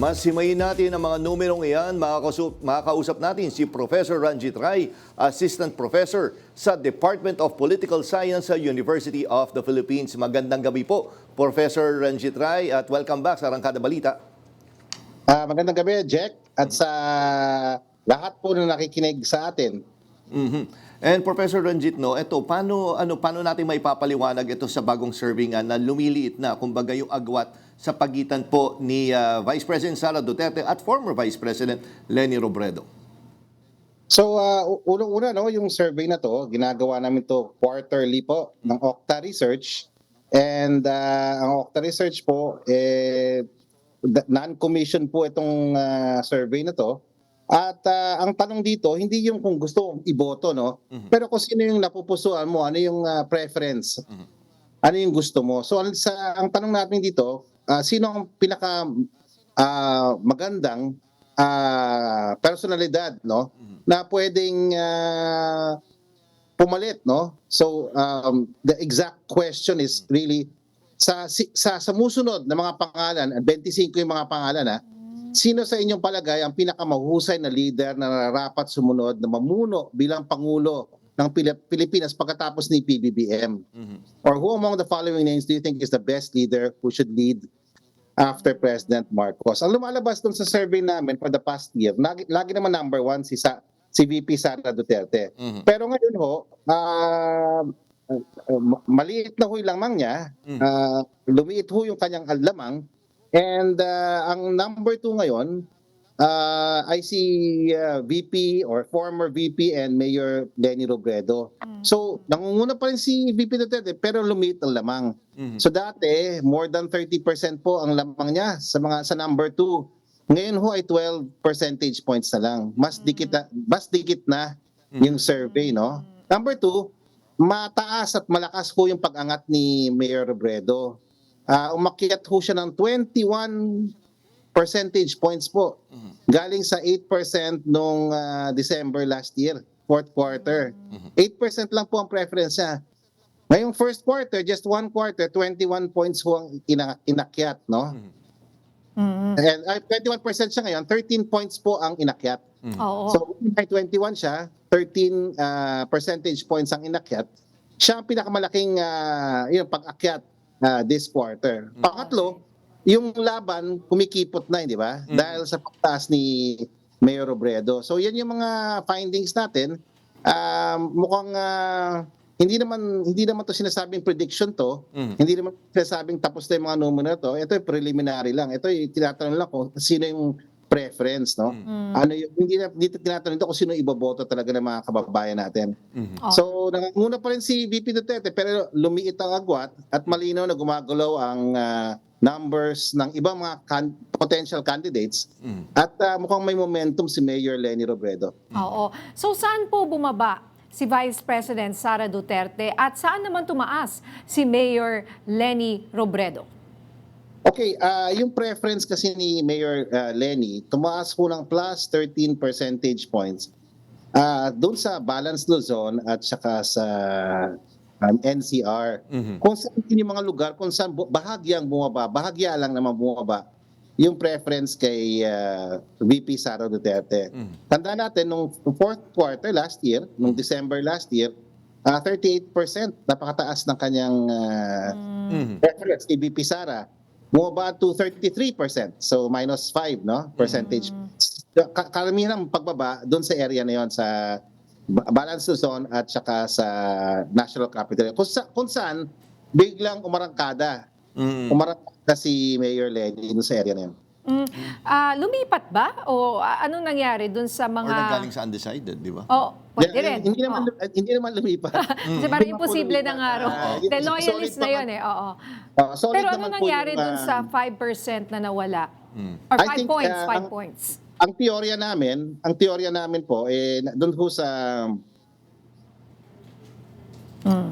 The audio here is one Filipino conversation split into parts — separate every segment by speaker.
Speaker 1: Masimayin natin ang mga numerong iyan. Makakausap natin si Professor Ranjit Ray, Assistant Professor sa Department of Political Science sa University of the Philippines. Magandang gabi po, Professor Ranjit Ray, at welcome back sa Arangkada Balita.
Speaker 2: Magandang gabi, Jack, at sa lahat po na nakikinig sa atin.
Speaker 1: And Professor Ranjit, paano natin maipapaliwanag ito sa bagong survey nga na lumiliit na, kumbaga yung agwat sa pagitan po ni Vice President Sara Duterte at former Vice President Leni Robredo?
Speaker 2: So, unang-una, yung survey na to, ginagawa namin to quarterly po ng Okta Research. And ang Okta Research po, non-commission po itong survey na to. At ang tanong dito, hindi yung kung gusto iboto, no? Pero kung sino yung napupusuan mo, ano yung preference, ano yung gusto mo. So ang tanong natin dito, sino ang pinaka magandang personalidad, no? Na pwedeng pumalit, no? So the exact question is really sa sumusunod na mga pangalan, 25 yung mga pangalan, sino sa inyong palagay ang pinakamahusay na leader na nararapat sumunod na mamuno bilang Pangulo ng Pilipinas pagkatapos ni PBBM? Or who among the following names do you think is the best leader who should lead after President Marcos? Ang lumalabas dun sa survey namin for the past year, lagi naman number one si VP Sara Duterte. Pero ngayon maliit na ho yung lamang niya, lumiit ho yung kanyang lamang. And ang number 2 ngayon, I see VP or former VP and Mayor Leni Robredo. So, nangunguna pa rin si VP Duterte pero lumiit ang lamang. So dati, more than 30% po ang lamang niya sa number 2. Ngayon ho ay 12 percentage points na lang. Mas dikit na yung survey, no? Number 2, mataas at malakas ho yung pag-angat ni Mayor Robredo. Umakyat ho siya ng 21 percentage points po. Galing sa 8% noong December last year, fourth quarter. 8% lang po ang preference niya. Ngayong first quarter, just one quarter, 21 points ho ang inakyat, no? And 21% siya ngayon, 13 points po ang inakyat. So, may 21 siya, 13 percentage points ang inakyat. Siya ang pinakamalaking pag-akyat this quarter. Pangatlo, yung laban kumikipot na, di ba? Dahil sa pagtaas ni Mayor Robredo. So yan yung mga findings natin. Mukhang hindi naman to sinasabing prediction to. Hindi naman sinasabing tapos na yung mga numero na to. Ito ay preliminary lang. Ito ay tinatanong lang kung sino yung preference, no? Ano yung hindi tinatanong kung sino iboboto talaga ng mga kababayan natin. So nangunguna pa rin si VP Duterte pero lumiit ang agwat at malinaw na gumagalaw ang numbers ng ibang mga potential candidates at mukhang may momentum si Mayor Leni Robredo.
Speaker 3: Oo. So saan po bumaba si Vice President Sara Duterte at saan naman tumaas si Mayor Leni Robredo?
Speaker 2: Okay, yung preference kasi ni Mayor Leni, tumaas po ng plus 13 percentage points doon sa Balanced Luzon at saka sa NCR. Kung saan yung mga lugar, kung saan bahagya lang naman bumaba yung preference kay VP Sara Duterte. Tandaan natin, nung fourth quarter last year, nung December last year, 38%, napakataas ng kanyang preference kay VP Sara. Bumaba to 33%, so minus 5, no, percentage. Karamihan ng pagbaba doon sa area na yon sa Balanced Luzon at saka sa National Capital. Kung saan biglang umarangkada si Mayor Leni doon sa area na yon.
Speaker 3: Lumipat ba? O anong nangyari dun sa mga...
Speaker 1: Or nanggaling sa undecided, di ba?
Speaker 3: Pwede rin.
Speaker 2: Hindi naman lumipat.
Speaker 3: Kasi parang imposible na nga ro. The loyalist na yun eh. Oo. Pero ano nangyari dun sa 5% na nawala? Or 5 points, 5 points?
Speaker 2: Ang teorya namin po, doon po sa...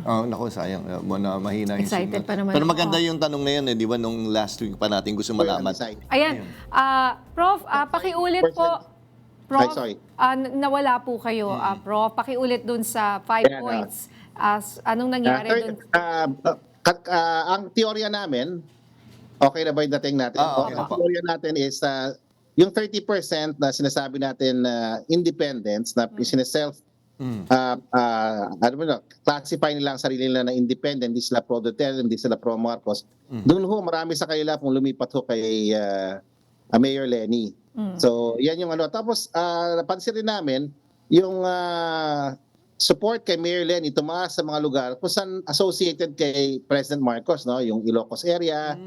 Speaker 1: Naku, sayang. Mahina yung
Speaker 3: Excited
Speaker 1: signal.
Speaker 3: pa naman
Speaker 1: Pero
Speaker 3: ako.
Speaker 1: maganda yung tanong na yun, di ba? Nung last week pa natin gusto malaman.
Speaker 3: Ayan. Prof, pakiulit po. Prof,
Speaker 2: sorry.
Speaker 3: Nawala po kayo. Prof, pakiulit dun sa 5 points. Anong nangyari dun?
Speaker 2: Ang teorya namin, Okay na ba yung dating natin?
Speaker 1: Okay na
Speaker 2: Ang
Speaker 1: po.
Speaker 2: teorya natin is yung 30% na sinasabi natin na independence na sineself ano mo na, classify nila ang sarili nila na independent, hindi sila pro Duterte, hindi sila pro Marcos. Doon ho, marami sa kanila kung lumipat ho kay Mayor Lenny. So, yan yung ano. Tapos, napansin rin namin, yung support kay Mayor Lenny tumaas sa mga lugar kung saan associated kay President Marcos, no? Yung Ilocos area,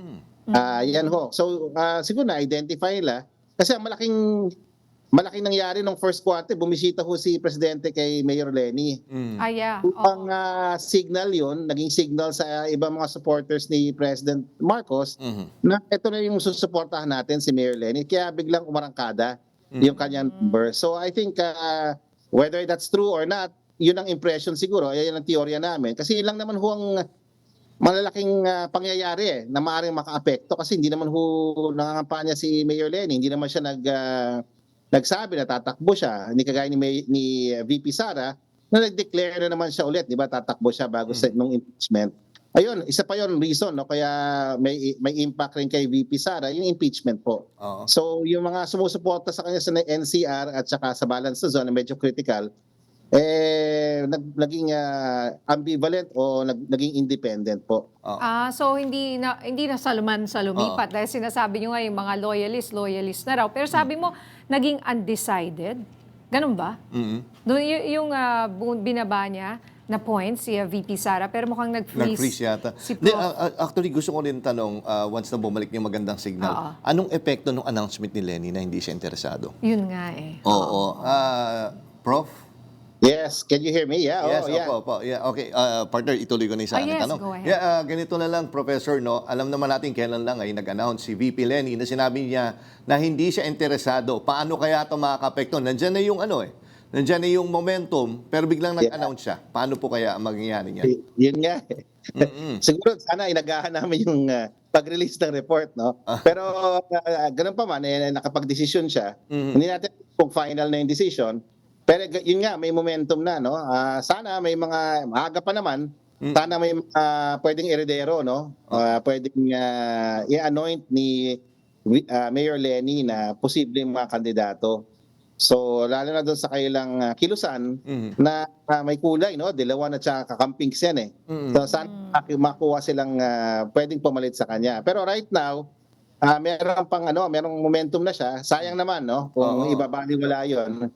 Speaker 2: yan ho. So, siguro na-identify nila. Kasi ang malaking nangyari nung first quarter, bumisita ho si Presidente kay Mayor Lenny.
Speaker 3: Yeah.
Speaker 2: Upang signal yun, naging signal sa ibang mga supporters ni President Marcos na ito na yung susuportahan natin si Mayor Lenny. Kaya biglang umarangkada yung kanyang number. So I think whether that's true or not, yun ang impression siguro, yan ang teorya namin. Kasi yun lang naman ho ang malalaking pangyayari na maaaring makaapekto kasi hindi naman ho nangangampanya si Mayor Lenny, hindi naman siya nagsabi na tatakbo siya, hindi kagaya ni VP Sara na nag-declare na naman siya ulit, di ba, tatakbo siya bago nung impeachment. Ayun, isa pa yon reason, no, kaya may impact rin kay VP Sara, yung impeachment po. So yung mga sumusuporta sa kanya sa NCR at saka sa balance zone na medyo critical, naging ambivalent o naging independent po.
Speaker 3: So hindi na sa lumipat dahil sinasabi nyo nga yung mga loyalist na raw. Pero sabi mo, naging undecided. Ganun ba? Doon yung binaba niya na point si VP Sara, pero mukhang
Speaker 1: Nag-freeze yata.
Speaker 3: Si
Speaker 1: Di,
Speaker 3: Prof.
Speaker 1: actually, gusto ko rin tanong, once na bumalik yung magandang signal, anong epekto ng announcement ni Lenny na hindi siya interesado?
Speaker 3: Yun nga eh.
Speaker 1: Oo. Prof?
Speaker 2: Yes, can you hear me? Yeah,
Speaker 1: Yes,
Speaker 2: yeah.
Speaker 1: opo. Yeah, okay. Partner, ituloy ko na yung sa aking
Speaker 3: yes,
Speaker 1: tanong.
Speaker 3: go ahead.
Speaker 1: Yeah, ganito na lang, Professor, no? Alam naman natin kailan lang ay nag-announce si VP Lenny na sinabi niya na hindi siya interesado. Paano kaya ito makaka-apekto? Nandiyan na yung nandiyan na yung momentum, pero biglang nag-announce siya. Paano po kaya ang mangyayari niya?
Speaker 2: Yun nga. Siguro sana inagahan namin yung pag-release ng report, no? Pero ganun pa man, nakapag-desisyon siya. Hindi natin kung final na yung decision. Pero yun nga, may momentum na, no? Sana may mga, maaga pa naman, sana may pwedeng heredero, no? Pwedeng i-anoint ni Mayor Lenny na posibleng mga kandidato. So, lalo na doon sa kailang kilusan na may kulay, no? Dilawan at saka kakampings yan, eh. So, sana makuha silang pwedeng pumalit sa kanya. Pero right now, meron pang merong momentum na siya. Sayang naman, no? Kung ibabaliwala yun.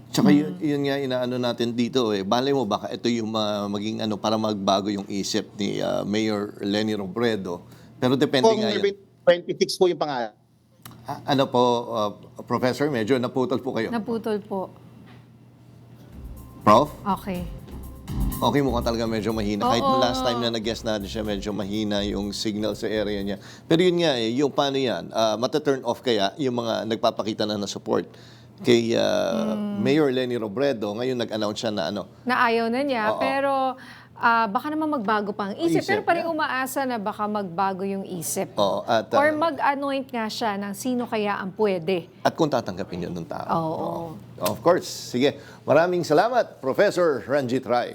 Speaker 1: Tsaka yun nga inaano natin dito eh. Balay mo baka ito yung maging para magbago yung isip ni Mayor Lenny Robredo. Pero depende nga yan.
Speaker 2: 26 po yung pangalan.
Speaker 1: Ano po, Professor, medyo naputol po kayo.
Speaker 3: Naputol po.
Speaker 1: Prof?
Speaker 3: Okay.
Speaker 1: Okay, mukhang talaga medyo mahina. Kahit
Speaker 3: Oo.
Speaker 1: last time na nag-guest natin siya, medyo mahina yung signal sa area niya. Pero yun nga eh, yung paano yan, mata-turn off kaya yung mga nagpapakita na support kay Mayor Lenny Robredo. Ngayon nag-announce siya na
Speaker 3: Na ayaw na niya,
Speaker 1: Oo.
Speaker 3: pero baka naman magbago pa ang isip. Pero parang umaasa na baka magbago yung isip.
Speaker 1: Oo, at,
Speaker 3: Or mag-anoint nga siya ng sino kaya ang pwede.
Speaker 1: at kung tatanggapin yun ng tao.
Speaker 3: Oo.
Speaker 1: Of course. Sige. Maraming salamat, Professor Ranjit Rai.